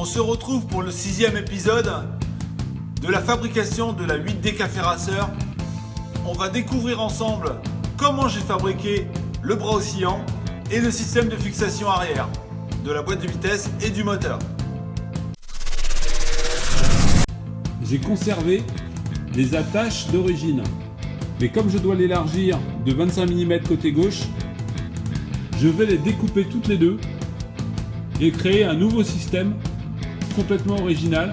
se retrouve pour le 6e épisode de la fabrication de la 8D Café Racer. On va découvrir ensemble comment j'ai fabriqué le bras oscillant et le système de fixation arrière de la boîte de vitesse et du moteur. J'ai conservé les attaches d'origine, mais comme je dois l'élargir de 25 mm côté gauche, je vais les découper toutes les deux et créer un nouveau système complètement original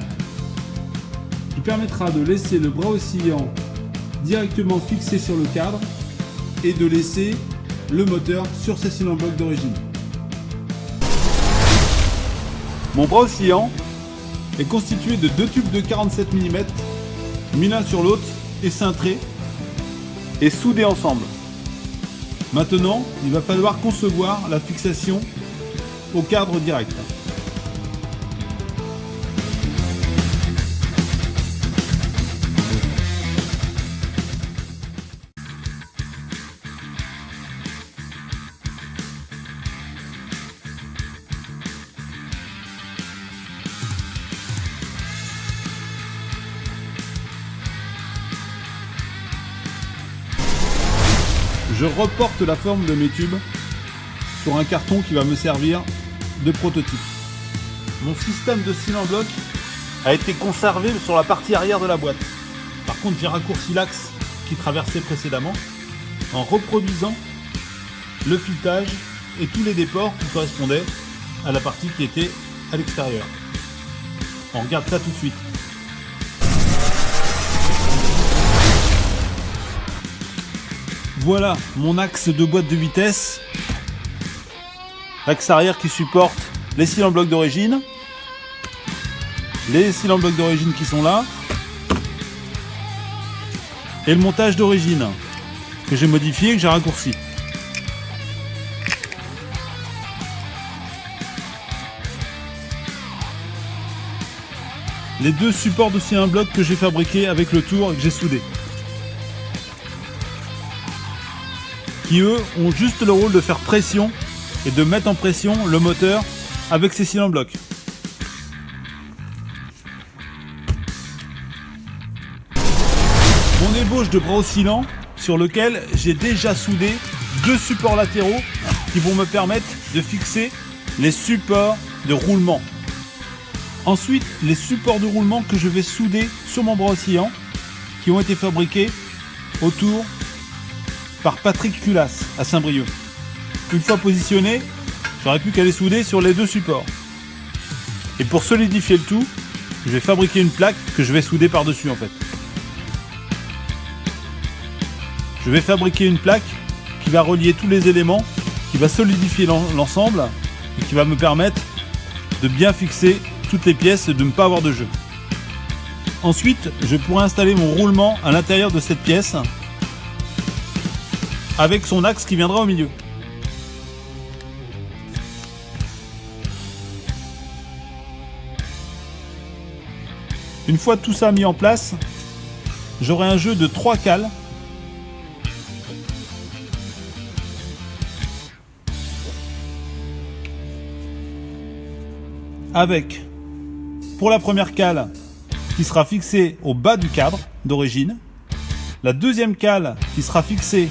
qui permettra de laisser le bras oscillant directement fixé sur le cadre et de laisser le moteur sur ses cylindres blocs d'origine. Mon bras oscillant est constitué de deux tubes de 47 mm mis l'un sur l'autre et cintrés et soudés ensemble. Maintenant, il va falloir concevoir la fixation au cadre direct. Je reporte la forme de mes tubes sur un carton qui va me servir de prototype. Mon système de cylindre bloc a été conservé sur la partie arrière de la boîte. Par contre, j'ai raccourci l'axe qui traversait précédemment en reproduisant le filetage et tous les déports qui correspondaient à la partie qui était à l'extérieur. On regarde ça tout de suite. Voilà mon axe de boîte de vitesse, l'axe arrière qui supporte les cylindres blocs d'origine, les cylindres blocs d'origine qui sont là, et le montage d'origine que j'ai modifié, que j'ai raccourci. Les deux supports de cylindres blocs que j'ai fabriqués avec le tour et que j'ai soudé. Qui eux ont juste le rôle de faire pression et de mettre en pression le moteur avec ses cylindres blocs. Mon ébauche de bras oscillant sur lequel j'ai déjà soudé deux supports latéraux qui vont me permettre de fixer les supports de roulement. Ensuite, les supports de roulement que je vais souder sur mon bras oscillant qui ont été fabriqués autour par Patrick Culas à Saint-Brieuc. Une fois positionné, j'aurais plus qu'à les souder sur les deux supports. Et pour solidifier le tout, je vais fabriquer une plaque que je vais souder par-dessus en fait. Je vais fabriquer une plaque qui va relier tous les éléments, qui va solidifier l'ensemble et qui va me permettre de bien fixer toutes les pièces et de ne pas avoir de jeu. Ensuite, je pourrai installer mon roulement à l'intérieur de cette pièce avec son axe qui viendra au milieu. Une fois tout ça mis en place, j'aurai un jeu de 3 cales avec, pour la première cale qui sera fixée au bas du cadre d'origine, la deuxième cale qui sera fixée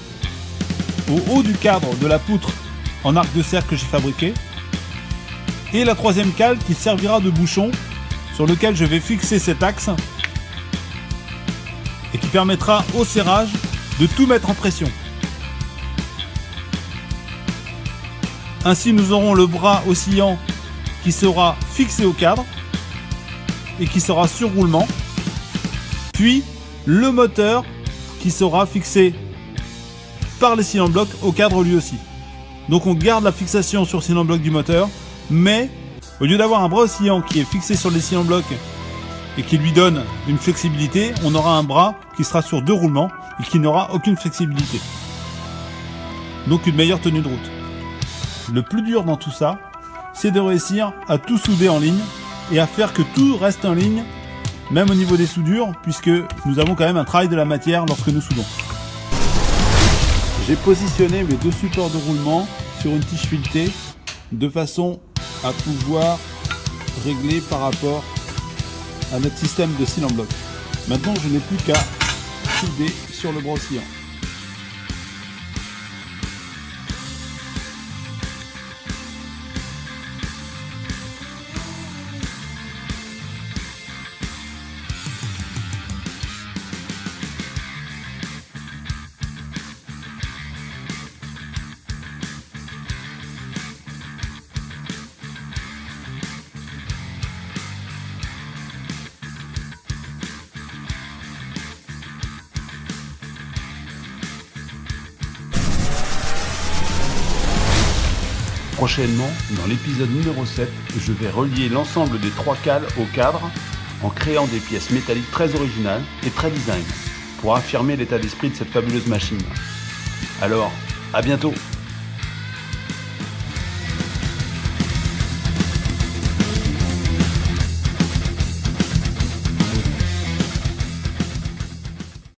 au haut du cadre de la poutre en arc de cercle que j'ai fabriqué, et la troisième cale qui servira de bouchon sur lequel je vais fixer cet axe et qui permettra au serrage de tout mettre en pression. Ainsi nous aurons le bras oscillant qui sera fixé au cadre et qui sera sur roulement, puis le moteur qui sera fixé par les cylindres blocs au cadre lui aussi. Donc on garde la fixation sur le cylindre bloc du moteur, mais au lieu d'avoir un bras oscillant qui est fixé sur les cylindres blocs et qui lui donne une flexibilité, on aura un bras qui sera sur deux roulements et qui n'aura aucune flexibilité. Donc une meilleure tenue de route. Le plus dur dans tout ça, c'est de réussir à tout souder en ligne et à faire que tout reste en ligne, même au niveau des soudures, puisque nous avons quand même un travail de la matière lorsque nous soudons. J'ai positionné mes deux supports de roulement sur une tige filetée de façon à pouvoir réglé par rapport à notre système de cils en bloc. Maintenant, je n'ai plus qu'à souder sur le bras oscillant. Prochainement, dans l'épisode numéro 7, je vais relier l'ensemble des 3 cales au cadre en créant des pièces métalliques très originales et très design pour affirmer l'état d'esprit de cette fabuleuse machine. Alors, à bientôt!